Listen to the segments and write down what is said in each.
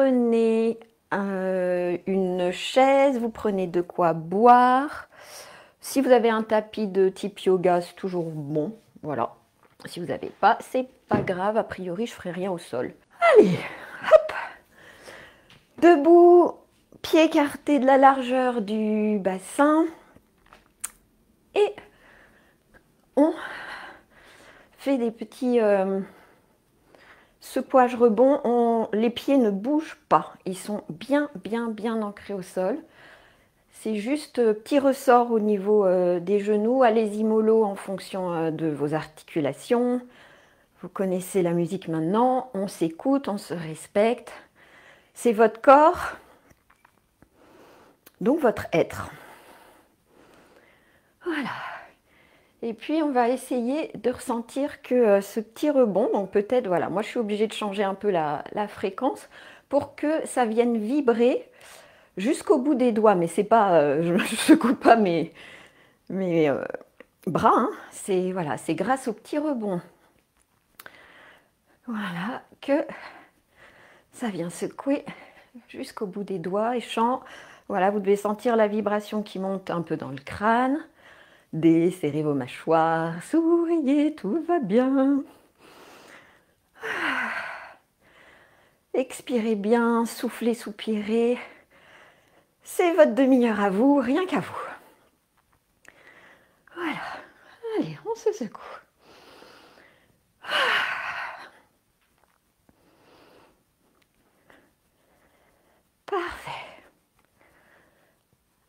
prenez une chaise, vous prenez de quoi boire. Si vous avez un tapis de type yoga, c'est toujours bon. Voilà. Si vous n'avez pas, c'est pas grave. A priori, je ferai rien au sol. Allez, hop. Debout, pieds écartés de la largeur du bassin. Et on fait des petits secouages rebonds. Les pieds ne bougent pas. Ils sont bien ancrés au sol. C'est juste petit ressort au niveau des genoux. Allez-y mollo en fonction de vos articulations. Vous connaissez la musique maintenant. On s'écoute, on se respecte. C'est votre corps, donc votre être. Voilà. Et puis on va essayer de ressentir que ce petit rebond, donc peut-être, voilà, moi je suis obligée de changer un peu la fréquence pour que ça vienne vibrer jusqu'au bout des doigts. Mais c'est pas, je ne secoue pas mes bras, hein. C'est voilà, c'est grâce au petit rebond. Voilà, que ça vient secouer jusqu'au bout des doigts et chant. Voilà, vous devez sentir la vibration qui monte un peu dans le crâne. Desserrez vos mâchoires, souriez, tout va bien. Expirez bien, soufflez, soupirez. C'est votre demi-heure à vous, rien qu'à vous. Voilà, allez, on se secoue. Parfait.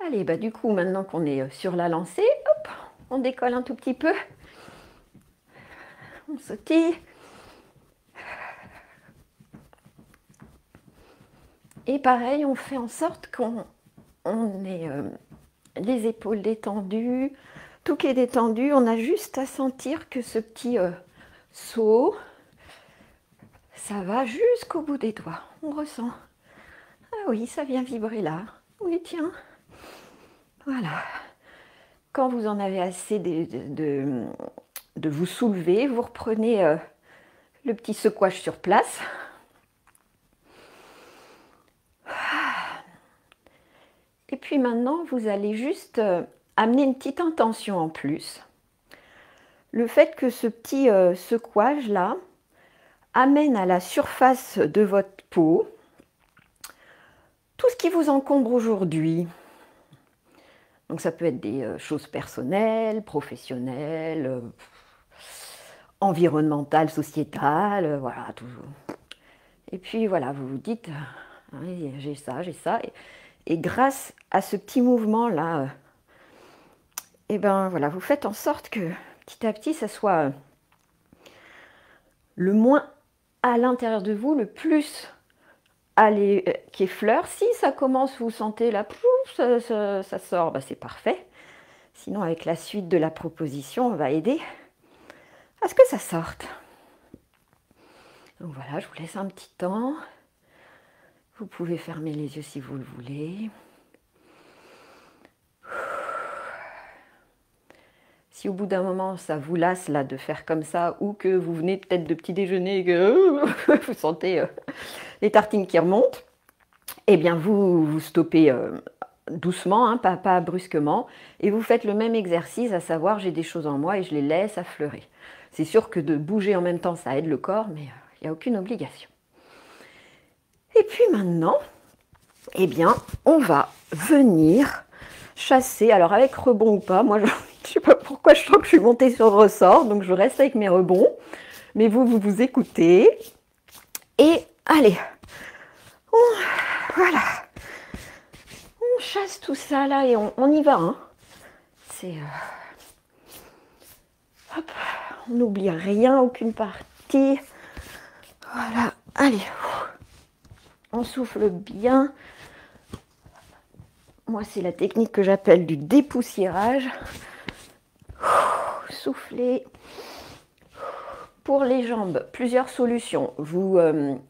Allez, bah du coup, maintenant qu'on est sur la lancée, hop, on décolle un tout petit peu. On sautille. Et pareil, on fait en sorte qu'on ait les épaules détendues, tout qui est détendu. On a juste à sentir que ce petit saut, ça va jusqu'au bout des doigts. On ressent. Ah oui, ça vient vibrer là. Oui, tiens. Voilà. Quand vous en avez assez de vous soulever, vous reprenez le petit secouage sur place. Et puis maintenant, vous allez juste amener une petite intention en plus. Le fait que ce petit secouage là amène à la surface de votre peau tout ce qui vous encombre aujourd'hui. Donc ça peut être des choses personnelles, professionnelles, environnementales, sociétales, voilà, tout. Et puis voilà, vous vous dites, j'ai ça, j'ai ça. Et grâce à ce petit mouvement-là, et ben voilà, vous faites en sorte que petit à petit, ça soit le moins à l'intérieur de vous, le plus qui effleure. Si ça commence, vous sentez là, ça sort, bah c'est parfait. Sinon, avec la suite de la proposition, on va aider à ce que ça sorte. Donc voilà, je vous laisse un petit temps. Vous pouvez fermer les yeux si vous le voulez. Si au bout d'un moment, ça vous lasse là de faire comme ça, ou que vous venez peut-être de petit déjeuner et que vous sentez les tartines qui remontent, eh bien vous stoppez doucement, hein, pas brusquement, et vous faites le même exercice, à savoir j'ai des choses en moi et je les laisse affleurer. C'est sûr que de bouger en même temps, ça aide le corps, mais il n'y a aucune obligation. Et puis maintenant, eh bien, on va venir chasser, alors avec rebond ou pas, moi je ne sais pas pourquoi je sens que je suis montée sur le ressort, donc je reste avec mes rebonds, mais vous écoutez, et allez, voilà, on chasse tout ça là et on y va, hein. C'est, hop, on n'oublie rien, aucune partie, voilà, allez, on souffle bien. Moi, c'est la technique que j'appelle du dépoussiérage. Soufflez. Pour les jambes, plusieurs solutions. Vous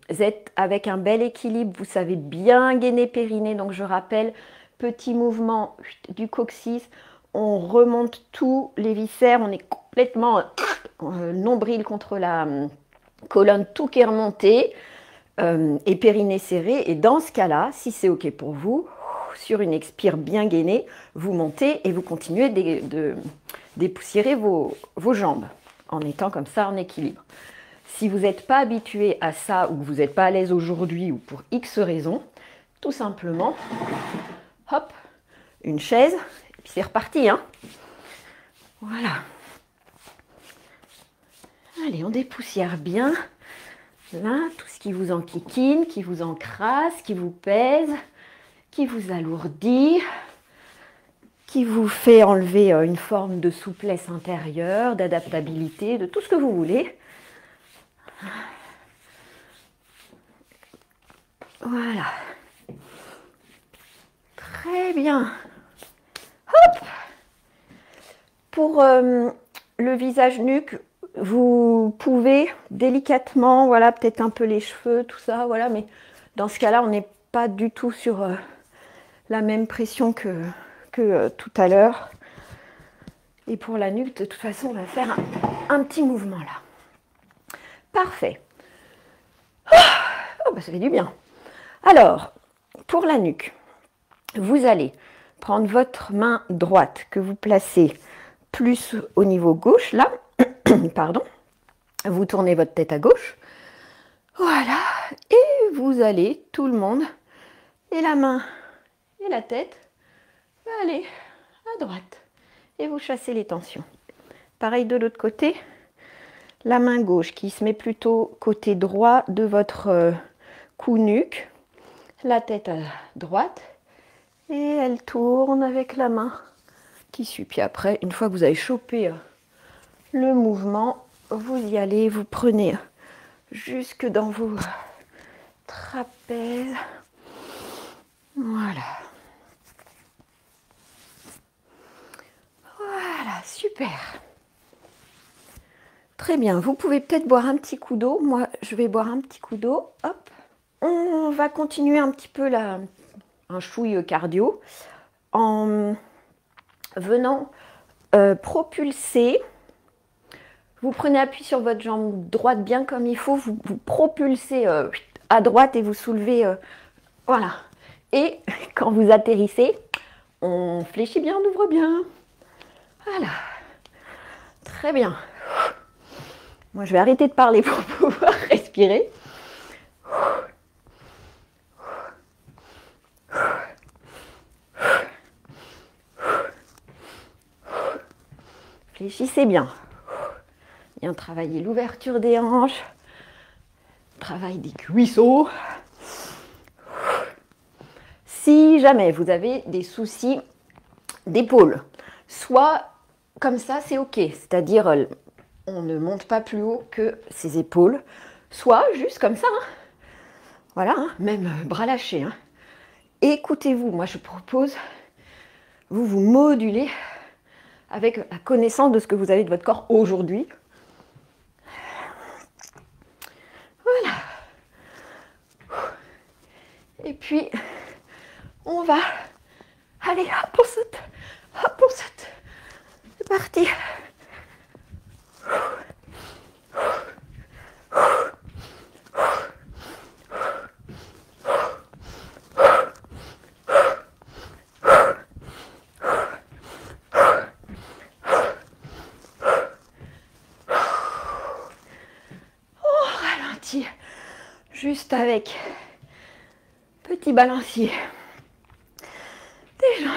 êtes avec un bel équilibre, vous savez bien gainer périnée. Donc, je rappelle, petit mouvement du coccyx. On remonte tous les viscères. On est complètement nombril contre la colonne, tout qui est remonté. et périnée serré. Et dans ce cas-là, si c'est OK pour vous, sur une expire bien gainée, vous montez et vous continuez de dépoussiérer vos jambes en étant comme ça en équilibre. Si vous n'êtes pas habitué à ça ou que vous n'êtes pas à l'aise aujourd'hui ou pour X raisons, tout simplement, hop, une chaise, et puis c'est reparti, hein. Voilà. Allez, on dépoussière bien. Là, tout ce qui vous enquiquine, qui vous encrasse, qui vous pèse, qui vous alourdit, qui vous fait enlever une forme de souplesse intérieure, d'adaptabilité, de tout ce que vous voulez. Voilà. Très bien. Hop. Pour le visage nuque, vous pouvez délicatement, voilà, peut-être un peu les cheveux, tout ça, voilà, mais dans ce cas-là, on n'est pas du tout sur la même pression que tout à l'heure. Et pour la nuque, de toute façon, on va faire un petit mouvement là. Parfait. Oh, bah, ça fait du bien. Alors, pour la nuque, vous allez prendre votre main droite que vous placez plus au niveau gauche, là, pardon, vous tournez votre tête à gauche, voilà, et vous allez, tout le monde, et la main et la tête, va aller à droite, et vous chassez les tensions. Pareil de l'autre côté, la main gauche qui se met plutôt côté droit de votre cou-nuque, la tête à droite, et elle tourne avec la main qui suit. Puis après, une fois que vous avez chopé le mouvement, vous y allez, vous prenez jusque dans vos trapèzes. Voilà. Voilà, super. Très bien, vous pouvez peut-être boire un petit coup d'eau. Moi, je vais boire un petit coup d'eau. Hop. On va continuer un petit peu un chouille cardio en venant propulser. Vous prenez appui sur votre jambe droite bien comme il faut, vous propulsez à droite et vous soulevez, voilà. Et quand vous atterrissez, on fléchit bien, on ouvre bien. Voilà. Très bien. Moi, je vais arrêter de parler pour pouvoir respirer. Fléchissez bien. Bien travailler l'ouverture des hanches, travail des cuisseaux. Si jamais vous avez des soucis d'épaule, soit comme ça c'est ok, c'est-à-dire on ne monte pas plus haut que ses épaules, soit juste comme ça, hein. Voilà, hein, même bras lâchés. Hein. Écoutez-vous, moi je propose, vous modulez avec la connaissance de ce que vous avez de votre corps aujourd'hui. Voilà. Et puis, on va aller, hop, on saute, hop, on saute. C'est parti. Juste avec petit balancier des jambes.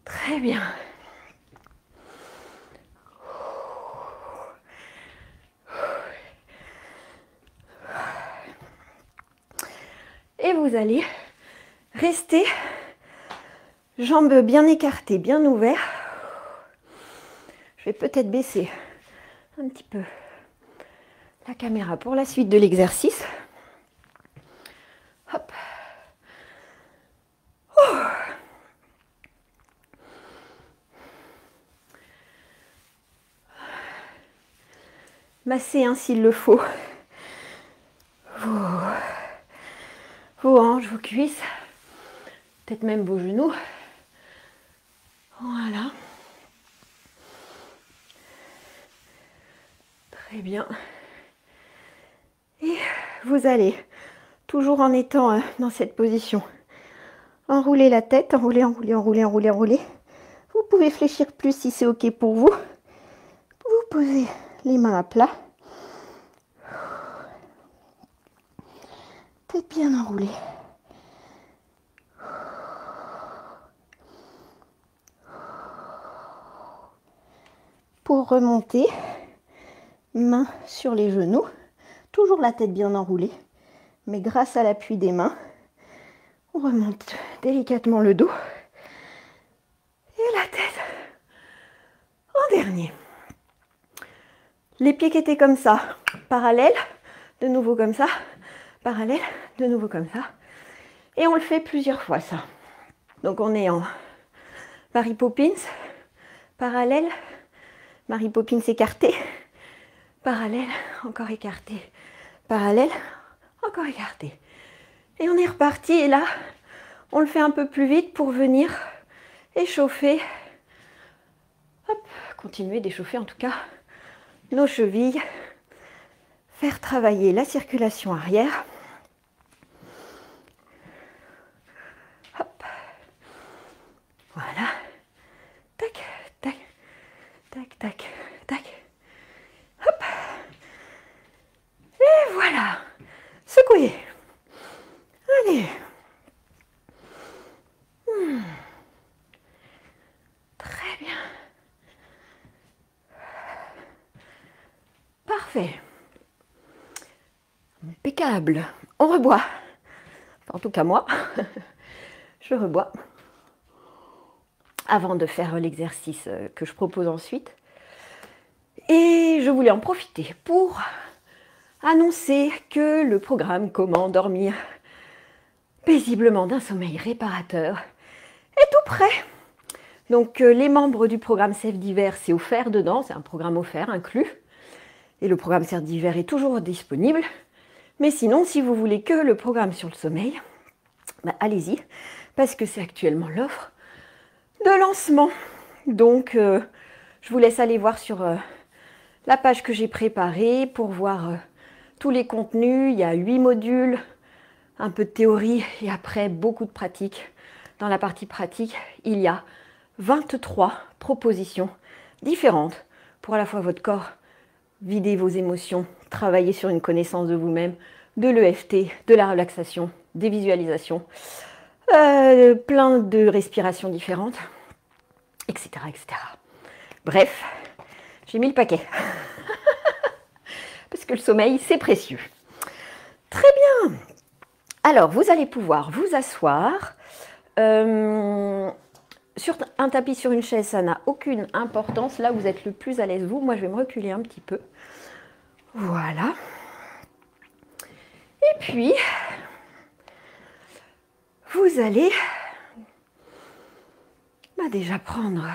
Très bien. Et vous allez rester jambes bien écartées, bien ouvertes. Je vais peut-être baisser un petit peu la caméra pour la suite de l'exercice. Hop. Massez hein, s'il le faut vos hanches, vos cuisses, peut-être même vos genoux. Voilà. Très bien. Et vous allez, toujours en étant dans cette position, enrouler la tête, enrouler, enrouler, enrouler, enrouler, enrouler. Vous pouvez fléchir plus si c'est OK pour vous. Vous posez les mains à plat. Tête bien enroulée. Pour remonter, main sur les genoux, toujours la tête bien enroulée, mais grâce à l'appui des mains, on remonte délicatement le dos et la tête en dernier. Les pieds qui étaient comme ça, parallèles, de nouveau comme ça, parallèle, de nouveau comme ça. Et on le fait plusieurs fois ça. Donc on est en Mary Poppins, parallèle, Mary Poppins écarté, parallèle, encore écarté, parallèle, encore écarté. Et on est reparti et là, on le fait un peu plus vite pour venir échauffer, hop, continuer d'échauffer en tout cas nos chevilles, faire travailler la circulation arrière. Hop, voilà, tac, tac, tac, tac, tac, hop, et voilà, secouez, allez. Très bien. Parfait. Impeccable. On reboit. Enfin, en tout cas, moi, je rebois. Avant de faire l'exercice que je propose ensuite. Et je voulais en profiter pour annoncer que le programme Comment dormir paisiblement d'un sommeil réparateur est tout prêt. Donc les membres du programme Sève d'hiver, c'est offert dedans, c'est un programme offert, inclus. Et le programme Sève d'hiver est toujours disponible. Mais sinon, si vous voulez que le programme sur le sommeil, bah, allez-y, parce que c'est actuellement l'offre de lancement. Donc je vous laisse aller voir sur la page que j'ai préparée pour voir tous les contenus. Il y a 8 modules, un peu de théorie et après beaucoup de pratique. Dans la partie pratique, il y a 23 propositions différentes pour à la fois votre corps, vider vos émotions, travailler sur une connaissance de vous-même, de l'EFT, de la relaxation, des visualisations, plein de respirations différentes, etc., etc. Bref, j'ai mis le paquet. Parce que le sommeil, c'est précieux. Très bien. Alors, vous allez pouvoir vous asseoir. Sur un tapis, sur une chaise, ça n'a aucune importance. Là, vous êtes le plus à l'aise, vous. Moi, je vais me reculer un petit peu. Voilà. Et puis, vous allez déjà prendre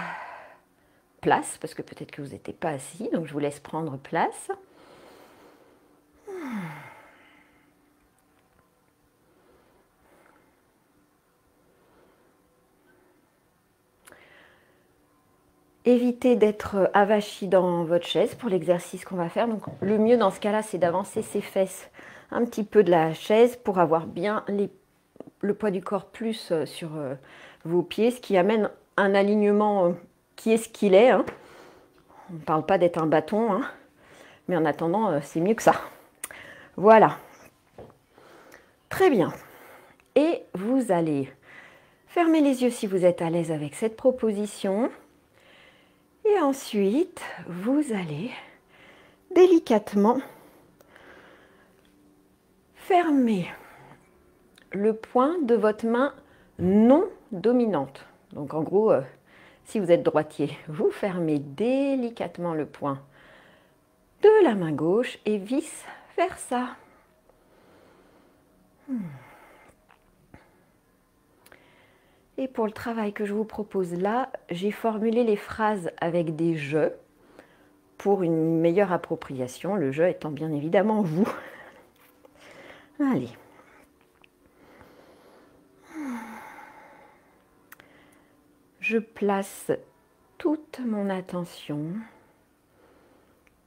place, parce que peut-être que vous n'étiez pas assis, donc je vous laisse prendre place. Évitez d'être avachi dans votre chaise pour l'exercice qu'on va faire. Donc, le mieux dans ce cas-là, c'est d'avancer ses fesses un petit peu de la chaise pour avoir bien le poids du corps plus sur vos pieds, ce qui amène un alignement qui est ce qu'il est. Hein. On ne parle pas d'être un bâton, hein, mais en attendant, c'est mieux que ça. Voilà. Très bien. Et vous allez fermer les yeux si vous êtes à l'aise avec cette proposition. Et ensuite, vous allez délicatement fermer le poing de votre main non dominante. Donc en gros, si vous êtes droitier, vous fermez délicatement le poing de la main gauche et vice versa. Et pour le travail que je vous propose là, j'ai formulé les phrases avec des je pour une meilleure appropriation, le je étant bien évidemment vous. Allez. Je place toute mon attention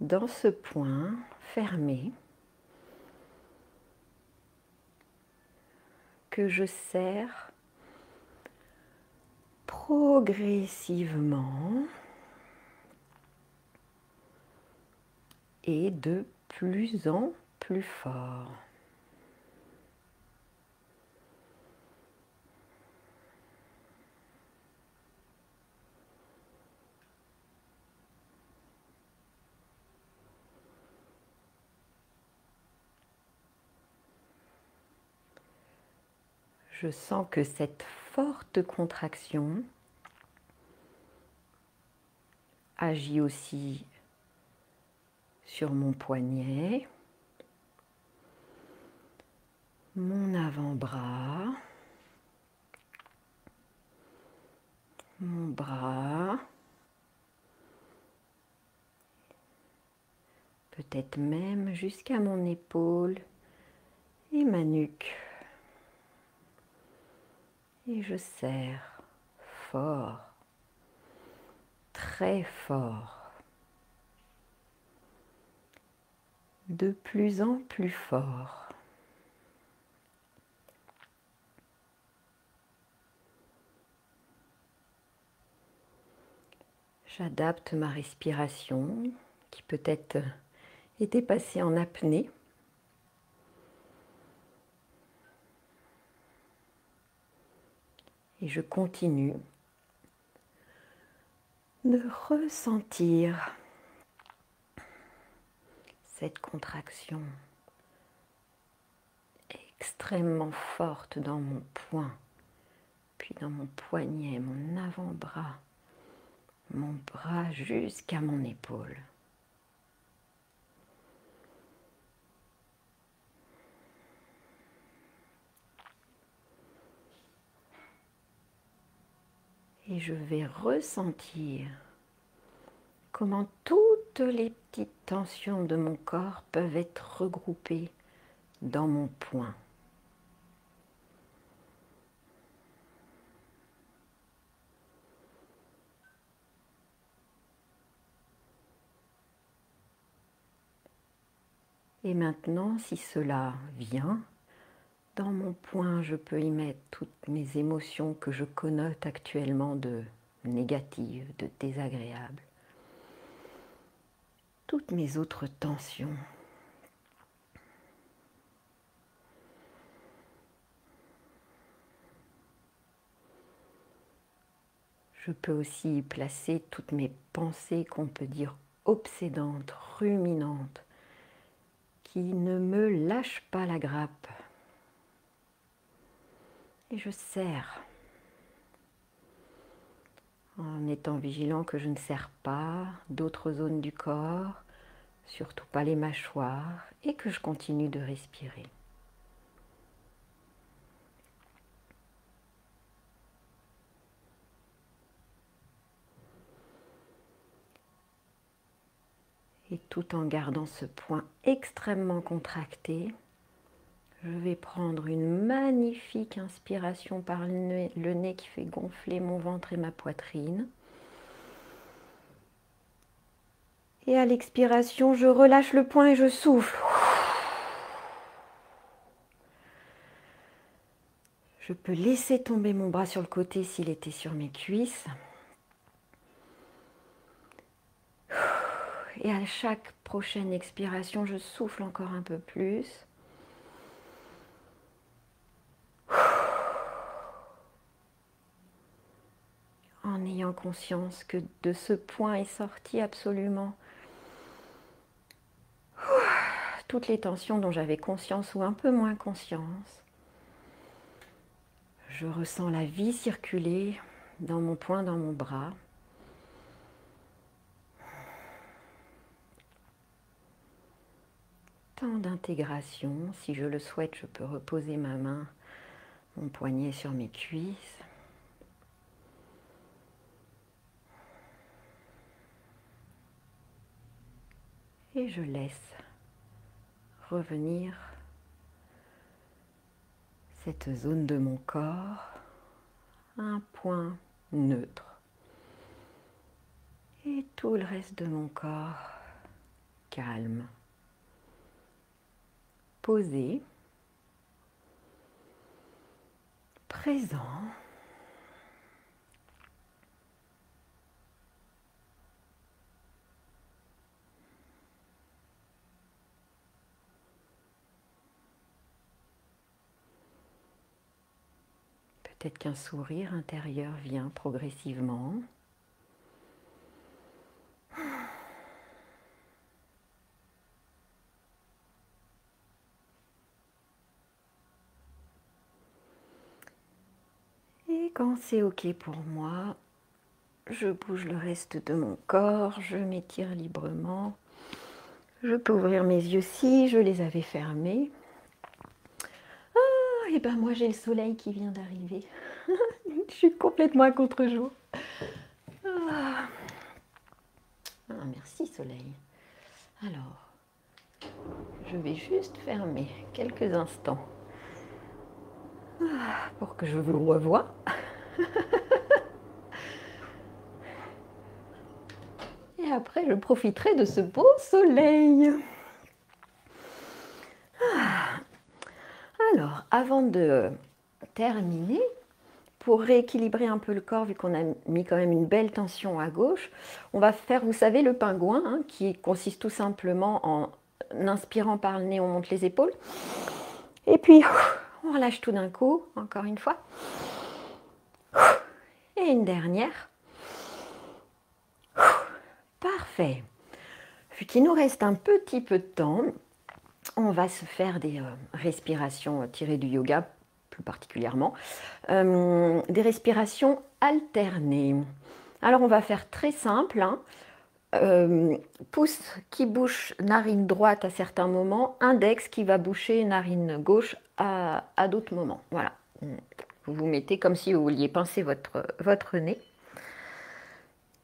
dans ce point fermé que je serre progressivement et de plus en plus fort. Je sens que cette forte contraction agit aussi sur mon poignet, mon avant-bras, mon bras, peut-être même jusqu'à mon épaule et ma nuque. Et je serre fort, très fort, de plus en plus fort. J'adapte ma respiration qui peut-être était passée en apnée. Et je continue de ressentir cette contraction extrêmement forte dans mon poing, puis dans mon poignet, mon avant-bras, mon bras jusqu'à mon épaule. Et je vais ressentir comment toutes les petites tensions de mon corps peuvent être regroupées dans mon poing. Et maintenant, si cela vient, dans mon poing, je peux y mettre toutes mes émotions que je connote actuellement de négatives, de désagréables. Toutes mes autres tensions. Je peux aussi y placer toutes mes pensées qu'on peut dire obsédantes, ruminantes, qui ne me lâchent pas la grappe. Et je serre, en étant vigilant que je ne serre pas d'autres zones du corps, surtout pas les mâchoires, et que je continue de respirer. Et tout en gardant ce point extrêmement contracté, je vais prendre une magnifique inspiration par le nez qui fait gonfler mon ventre et ma poitrine. Et à l'expiration, je relâche le poing et je souffle. Je peux laisser tomber mon bras sur le côté s'il était sur mes cuisses. Et à chaque prochaine expiration, je souffle encore un peu plus. En ayant conscience que de ce point est sorti absolument toutes les tensions dont j'avais conscience ou un peu moins conscience. Je ressens la vie circuler dans mon poing, dans mon bras. Temps d'intégration. Si je le souhaite, je peux reposer ma main, mon poignet sur mes cuisses. Et je laisse revenir cette zone de mon corps à un point neutre. Et tout le reste de mon corps calme, posé, présent. Peut-être qu'un sourire intérieur vient progressivement. Et quand c'est OK pour moi, je bouge le reste de mon corps, je m'étire librement. Je peux ouvrir mes yeux si je les avais fermés. Ah, et ben moi j'ai le soleil qui vient d'arriver. Je suis complètement à contre-jour. Ah. Ah, merci soleil. Alors, je vais juste fermer quelques instants pour que je vous revoie. Et après, je profiterai de ce beau soleil. Alors, avant de terminer, pour rééquilibrer un peu le corps, vu qu'on a mis quand même une belle tension à gauche, on va faire, vous savez, le pingouin, hein, qui consiste tout simplement en inspirant par le nez, on monte les épaules. Et puis, on relâche tout d'un coup, encore une fois. Et une dernière. Parfait. Vu qu'il nous reste un petit peu de temps, on va se faire des respirations tirées du yoga, plus particulièrement. Des respirations alternées. Alors, on va faire très simple. Hein. Pouce qui bouche narine droite à certains moments, index qui va boucher narine gauche à d'autres moments. Voilà. Vous vous mettez comme si vous vouliez pincer votre nez.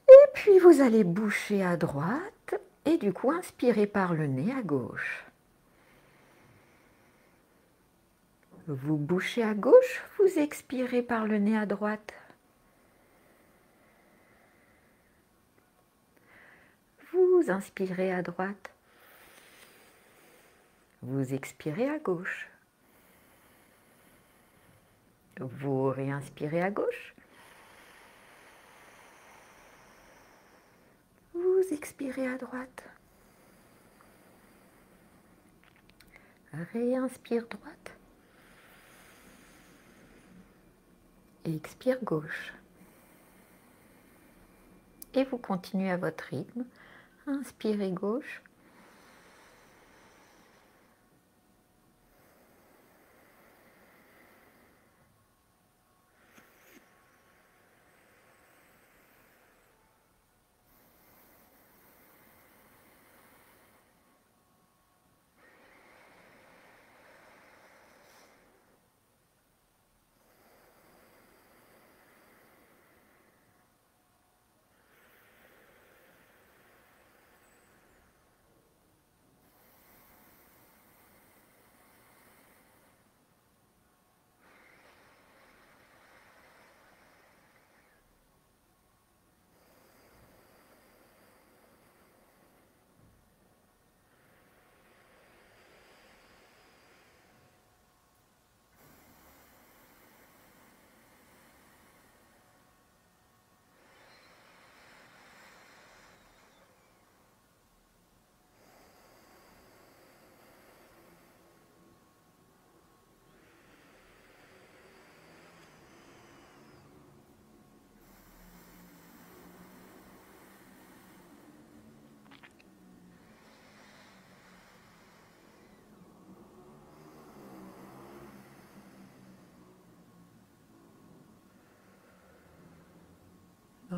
Et puis vous allez boucher à droite et du coup inspirez par le nez à gauche. Vous bouchez à gauche, vous expirez par le nez à droite. Vous inspirez à droite. Vous expirez à gauche. Vous réinspirez à gauche. Vous expirez à droite. Réinspire droite. Expire gauche. Et vous continuez à votre rythme. Inspirez gauche.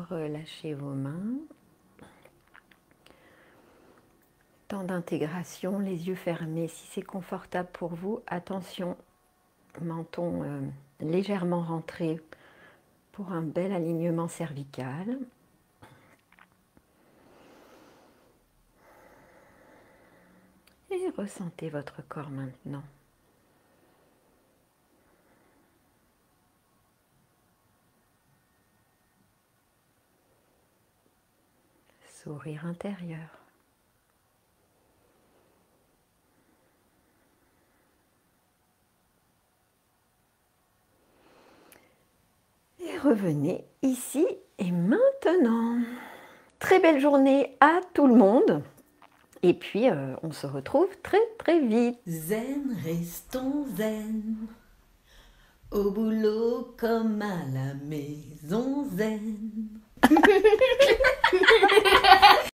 Relâchez vos mains. Temps d'intégration, les yeux fermés. Si c'est confortable pour vous, attention, menton légèrement rentré pour un bel alignement cervical. Et ressentez votre corps maintenant. Sourire intérieur. revenez ici et maintenant. Très belle journée à tout le monde. Et puis, on se retrouve très très vite. Zen, restons zen. Au boulot comme à la maison zen.